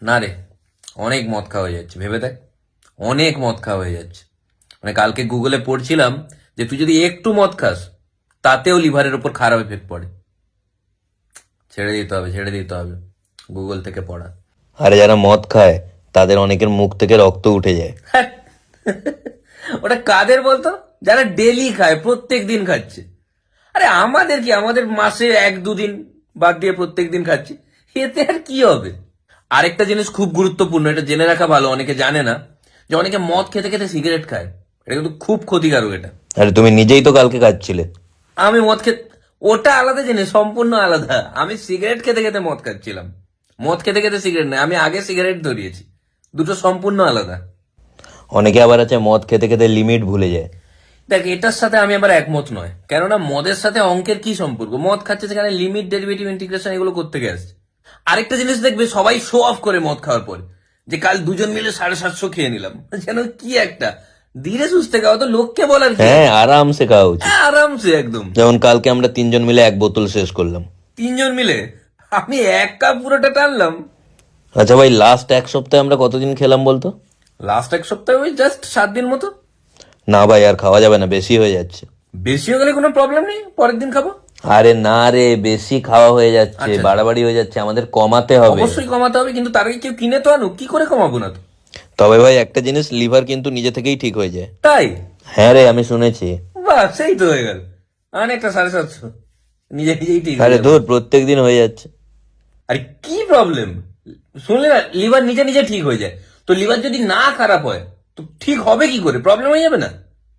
না রে, অনেক মদ খাওয়া হয়ে যাচ্ছে, ভেবে দেখ। অনেক মদ খাওয়া হয়ে যাচ্ছে। মানে কালকে গুগলে পড়ছিলাম যে তুই যদি একটু মদ খাস তাতেও লিভারের উপর খারাপ এফেক্ট পড়ে। ছেড়ে দিতে হবে, ছেড়ে দিতে হবে গুগল থেকে পড়া। আরে যারা মদ খায় তাদের অনেকের মুখ থেকে রক্ত উঠে যায়। ওটা কাদের বলতো? যারা ডেলি খায়, প্রত্যেক দিন খাচ্ছে। আরে আমাদের কি, আমাদের মাসে এক দুদিন বাদ দিয়ে প্রত্যেক দিন খাচ্ছি, এতে আর কি হবে? আরেকটা জিনিস খুব গুরুত্বপূর্ণ, এটা জেনে রাখা ভালো, অনেকে জানে না, যে অনেকে মদ খেতে খেতে সিগারেট খায়। এটা কিন্তু খুব ক্ষতিকারক এটা। আরে তুমি নিজেই তো কালকে খাচ্ছিলে। আমি মদ খেতে, ওটা আলাদা জিনিস, সম্পূর্ণ আলাদা। আমি সিগারেট খেতে খেতে মদ খাচ্ছিলাম, মদ খেতে খেতে সিগারেট নয়, আমি আগে সিগারেট ধরিয়েছি। দুটো সম্পূর্ণ আলাদা। অনেকে আবার আছে মদ খেতে খেতে লিমিট ভুলে যায়। দেখ, এটার সাথে আমি আবার একমত নয়, কেননা মদের সাথে অঙ্কের কি সম্পর্ক? মদ খাচ্ছে সেখানে লিমিট, ডেরিভেটিভ, ইন্টিগ্রেশন এগুলো করতে আসছে। আরেকটা জিনিস দেখবে, সবাই শো অফ করে মদ খাওয়ার পর, যে কাল দুজন মিলে 750 খেয়ে নিলাম, যেন কি একটা ধীরে সুস্থে খাওয়া, তো লোককে বলার কি? হ্যাঁ, আরামসে খাওয়া উচিত। হ্যাঁ, আরামসে একদম। যেমন কালকে আমরা 3জন মিলে 1 বোতল শেষ করলাম। 3জন মিলে আমি 1 কাপ পুরোটা টানলাম। আচ্ছা ভাই, লাস্ট 1 সপ্তাহে আমরা কতদিন খেলাম বলতো? লাস্ট 1 সপ্তাহে ওই জাস্ট 7 দিন মতো। না ভাই, আর খাওয়া যাবে না, বেশি হয়ে যাচ্ছে। বেশি হয়ে গেলে কোনো প্রবলেম নেই, পরের দিন খাবো। আরে না রে, বেশি খাওয়া হয়ে যাচ্ছে, আচ্ছা। বাড়াবাড়ি হয়ে যাচ্ছে, আমাদের কমাতে হবে। অবশ্যই কমাতে হবে, কিন্তু তার আগে কেউ কিনে তো আনুক, কি করে কমাবো না তো? তবে ভাই একটা জিনিস, লিভার কিন্তু নিজে থেকেই ঠিক হয়ে যায়। তাই? হ্যাঁ রে, আমি শুনেছি। বাহ, সেই তো হয়ে গেল। অনেকটা 750 নিজে নিজেই ঠিক হয়ে আরে যাবে। ধুর, প্রত্যেক দিন হয়ে যাচ্ছে। আরে কি প্রবলেম? শুনলে না, লিভার নিজে নিজে ঠিক হয়ে যায়। তো লিভার যদি না খারাপ হয় তো ঠিক হবে কি করে? প্রবলেম হয়ে যাবে না?